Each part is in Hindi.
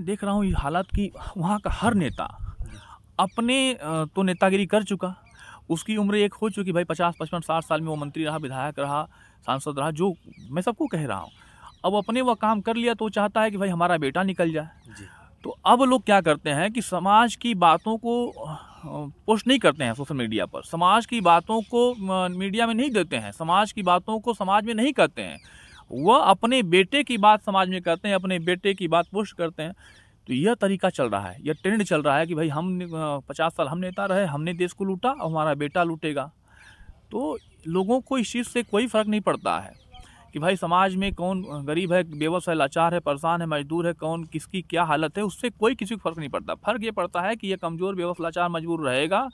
देख रहा हूँ ये हालात कि वहाँ का हर नेता अपने तो नेतागिरी कर चुका, उसकी उम्र एक हो चुकी भाई 50-55-60 साल में वो मंत्री रहा, विधायक रहा, सांसद रहा, जो मैं सबको कह रहा हूँ। अब अपने वह काम कर लिया तो वो चाहता है कि भाई हमारा बेटा निकल जाए। तो अब लोग क्या करते हैं कि समाज की बातों को पोस्ट नहीं करते हैं सोशल मीडिया पर, समाज की बातों को मीडिया में नहीं देते हैं, समाज की बातों को समाज में नहीं करते हैं, वह अपने बेटे की बात समाज में करते हैं, अपने बेटे की बात पोस्ट करते हैं। तो यह तरीका चल रहा है, यह ट्रेंड चल रहा है कि भाई हम 50 साल हम नेता रहे, हमने देश को लूटा और हमारा बेटा लूटेगा। तो लोगों को इस चीज़ से कोई फ़र्क नहीं पड़ता है कि भाई समाज में कौन गरीब है, बेबस है, लाचार है, परेशान है, मजदूर है, कौन किसकी क्या हालत है, उससे कोई किसी को फ़र्क नहीं पड़ता। फ़र्क ये पड़ता है कि ये कमज़ोर, बेबस, लाचार, मजबूर रहेगा।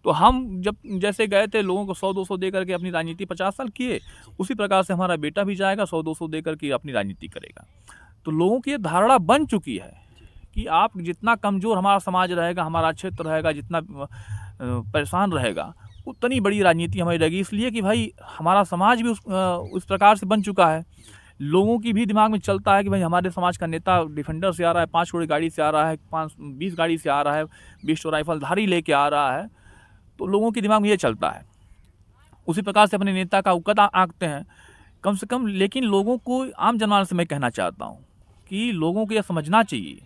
तो हम जब जैसे गए थे लोगों को 100-200 दे करके अपनी राजनीति 50 साल किए, उसी प्रकार से हमारा बेटा भी जाएगा 100-200 दे करके अपनी राजनीति करेगा। तो लोगों की ये धारणा बन चुकी है कि आप जितना कमज़ोर हमारा समाज रहेगा, हमारा क्षेत्र रहेगा, जितना परेशान रहेगा, उतनी बड़ी राजनीति हमारी रहेगी। इसलिए कि भाई हमारा समाज भी उस प्रकार से बन चुका है। लोगों की भी दिमाग में चलता है कि भाई हमारे समाज का नेता डिफेंडर से आ रहा है, 5 घोड़े गाड़ी से आ रहा है, 20 गाड़ी से आ रहा है, 20 राइफलधारी लेके आ रहा है। तो लोगों के दिमाग में ये चलता है, उसी प्रकार से अपने नेता का उकत आंकते हैं कम से कम। लेकिन लोगों को, आम जनमानस से मैं कहना चाहता हूँ कि लोगों को यह समझना चाहिए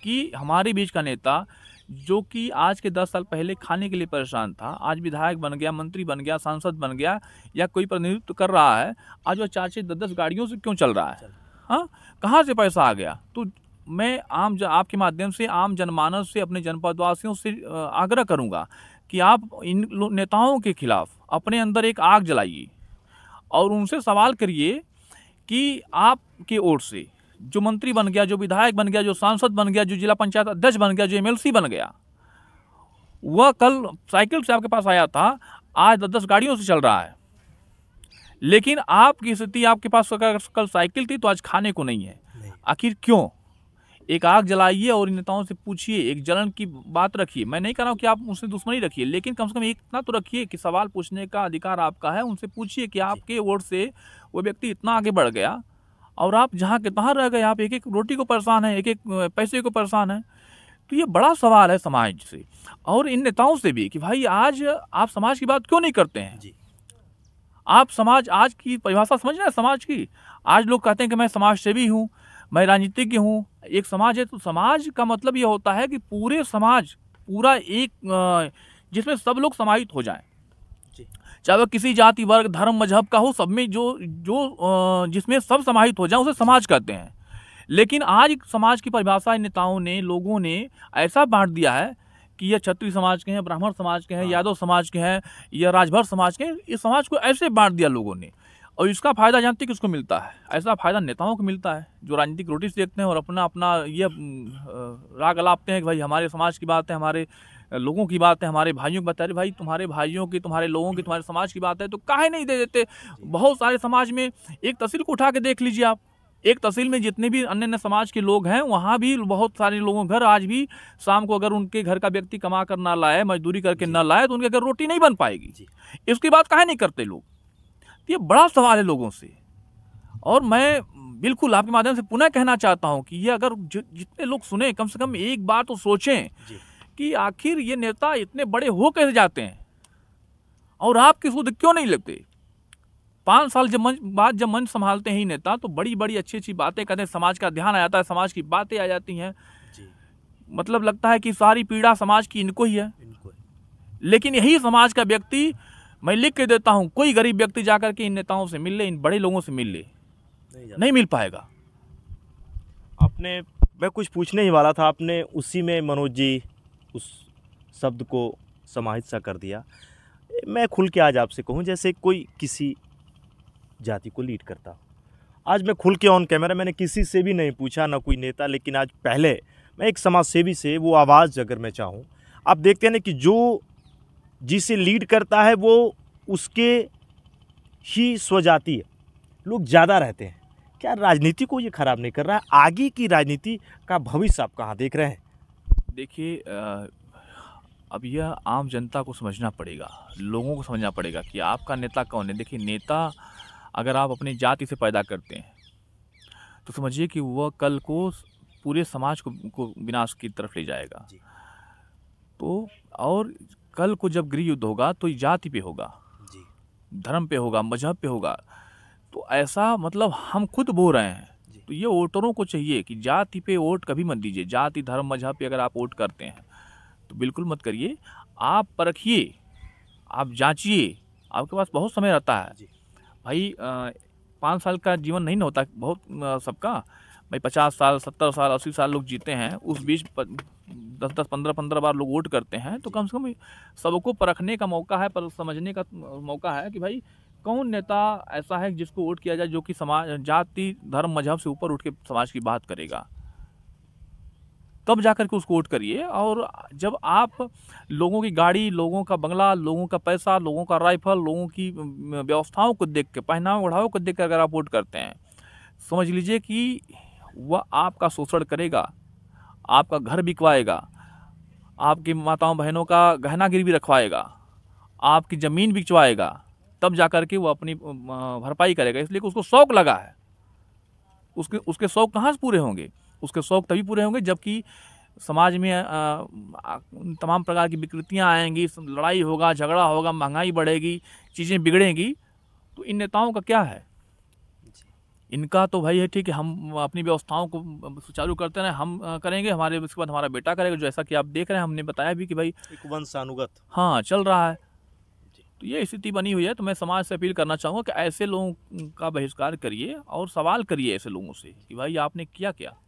कि हमारे बीच का नेता जो कि आज के 10 साल पहले खाने के लिए परेशान था, आज विधायक बन गया, मंत्री बन गया, सांसद बन गया या कोई प्रतिनिधित्व कर रहा है, आज वो 4-4 10-10 गाड़ियों से क्यों चल रहा है? हाँ, कहाँ से पैसा आ गया? तो मैं आपके माध्यम से आम जनमानस से, अपने जनपदवासियों से आग्रह करूँगा कि आप इन नेताओं के खिलाफ अपने अंदर एक आग जलाइए और उनसे सवाल करिए कि आपके ओर से जो मंत्री बन गया, जो विधायक बन गया, जो सांसद बन गया, जो जिला पंचायत अध्यक्ष बन गया, जो एमएलसी बन गया, वह कल साइकिल से आपके पास आया था, आज 10-10 गाड़ियों से चल रहा है। लेकिन आपकी स्थिति, आपके पास अगर कल साइकिल थी तो आज खाने को नहीं है। आखिर क्यों? एक आग जलाइए और इन नेताओं से पूछिए, एक जलन की बात रखिए। मैं नहीं कह रहा हूँ कि आप उनसे दुश्मनी रखिए, लेकिन कम से कम इतना तो रखिए कि सवाल पूछने का अधिकार आपका है। उनसे पूछिए कि आपके वोट से वो व्यक्ति इतना आगे बढ़ गया और आप जहाँ के तहाँ रह गए, आप एक-एक रोटी को परेशान हैं, एक-एक पैसे को परेशान हैं। तो ये बड़ा सवाल है समाज से और इन नेताओं से भी कि भाई आज आप समाज की बात क्यों नहीं करते हैं? आप समाज, आज की परिभाषा समझ रहे हैं समाज की? आज लोग कहते हैं कि मैं समाज सेवी हूँ, मैं राजनीतिज्ञ हूँ। एक समाज है तो समाज का मतलब ये होता है कि पूरे समाज, पूरा एक जिसमें सब लोग समाहित हो जाएं, चाहे वह किसी जाति, वर्ग, धर्म, मजहब का हो, सब में जो जिसमें सब समाहित हो जाए उसे समाज कहते हैं। लेकिन आज समाज की परिभाषा नेताओं ने, लोगों ने ऐसा बांट दिया है कि यह क्षत्रिय समाज के हैं, ब्राह्मण समाज के हैं, यादव समाज के हैं, या राजभर समाज के हैं। इस समाज को ऐसे बांट दिया लोगों ने और इसका फायदा जानते किसको मिलता है? ऐसा फायदा नेताओं को मिलता है जो राजनीतिक रोटी सेकते हैं और अपना अपना ये राग अलापते हैं कि भाई हमारे समाज की बात है, हमारे लोगों की बात है, हमारे भाइयों की बात है। अरे भाई, तुम्हारे भाइयों की, तुम्हारे लोगों की, तुम्हारे समाज की बात है तो काहे नहीं दे देते? बहुत सारे समाज में, एक तहसील को उठा के देख लीजिए आप, एक तहसील में जितने भी अन्य अन्य समाज के लोग हैं, वहाँ भी बहुत सारे लोगों घर आज भी शाम को अगर उनके घर का व्यक्ति कमा कर ना लाए, मजदूरी करके ना लाए, तो उनके घर रोटी नहीं बन पाएगी। इसकी बात काहे नहीं करते लोग? ये बड़ा सवाल है लोगों से। और मैं बिल्कुल आपके माध्यम से पुनः कहना चाहता हूँ कि ये अगर जितने लोग सुने, कम से कम एक बार तो सोचें कि आखिर ये नेता इतने बड़े हो कैसे जाते हैं और आपकी सुध क्यों नहीं लगते? 5 साल बाद जब मंच संभालते हैं नेता तो बड़ी बड़ी अच्छी अच्छी बातें करते हैं, समाज का ध्यान आ जाता है, समाज की बातें आ जाती हैं, मतलब लगता है कि सारी पीड़ा समाज की इनको ही है। लेकिन यही समाज का व्यक्ति, मैं लिख के देता हूँ, कोई गरीब व्यक्ति जाकर के इन नेताओं से मिल ले, इन बड़े लोगों से मिल ले, नहीं मिल पाएगा। मैं कुछ पूछने ही वाला था, आपने उसी में मनोज जी उस शब्द को समाहित सा कर दिया। मैं खुल के आज आपसे कहूँ, जैसे कोई किसी जाति को लीड करता हूँ, आज मैं खुल के ऑन कैमरा, मैंने किसी से भी नहीं पूछा, ना कोई नेता, लेकिन आज पहले मैं एक समाज सेवी से वो आवाज़ अगर मैं चाहूँ, आप देखते हैं ना कि जो जिसे लीड करता है वो उसके ही स्वजातीय लोग ज़्यादा रहते हैं। क्या राजनीति को ये खराब नहीं कर रहा है? आगे की राजनीति का भविष्य आप कहाँ देख रहे हैं? देखिए, अब यह आम जनता को समझना पड़ेगा, लोगों को समझना पड़ेगा कि आपका नेता कौन है। देखिए, नेता अगर आप अपनी जाति से पैदा करते हैं तो समझिए कि वह कल को पूरे समाज को विनाश की तरफ ले जाएगा। जी। तो और कल को जब गृह युद्ध होगा तो जाति पे होगा, जी। धर्म पे होगा, मजहब पे होगा। तो ऐसा मतलब हम खुद बोल रहे हैं। जी। तो ये वोटरों को चाहिए कि जाति पे वोट कभी मत दीजिए। जाति, धर्म, मजहब पे अगर आप वोट करते हैं तो बिल्कुल मत करिए। आप परखिए, आप जांचिए, आपके पास बहुत समय रहता है। जी। भाई 5 साल का जीवन नहीं ना होता बहुत सबका। भाई 50 साल, 70 साल, 80 साल लोग जीते हैं। उस बीच 10-10, 15-15 बार लोग वोट करते हैं। तो कम से कम सबको परखने का मौका है, पर समझने का मौका है कि भाई कौन नेता ऐसा है जिसको वोट किया जाए जो कि समाज, जाति, धर्म, मजहब से ऊपर उठ के समाज की बात करेगा। तब जाकर के उसको वोट करिए। और जब आप लोगों की गाड़ी, लोगों का बंगला, लोगों का पैसा, लोगों का राइफल, लोगों की व्यवस्थाओं को देख के, पहनावा ओढ़ाव को देख कर अगर आप वोट करते हैं, समझ लीजिए कि वह आपका शोषण करेगा, आपका घर बिकवाएगा, आपकी माताओं बहनों का गहना गिरवी रखवाएगा, आपकी ज़मीन बिकवाएगा। तब जाकर के वो अपनी भरपाई करेगा। इसलिए कि उसको शौक लगा है। उसके शौक कहाँ से पूरे होंगे? उसके शौक तभी पूरे होंगे जबकि समाज में तमाम प्रकार की विकृतियाँ आएंगी, लड़ाई होगा, झगड़ा होगा, महंगाई बढ़ेगी, चीज़ें बिगड़ेंगी। तो इन नेताओं का क्या है? इनका तो भाई है ठीक है, हम अपनी व्यवस्थाओं को सुचारू करते रहें, हम करेंगे, हमारे उसके बाद हमारा बेटा करेगा। जैसा कि आप देख रहे हैं, हमने बताया भी कि भाई एक वंशानुगत हाँ चल रहा है। तो ये स्थिति बनी हुई है। तो मैं समाज से अपील करना चाहूँगा कि ऐसे लोगों का बहिष्कार करिए और सवाल करिए ऐसे लोगों से कि भाई आपने किया क्या।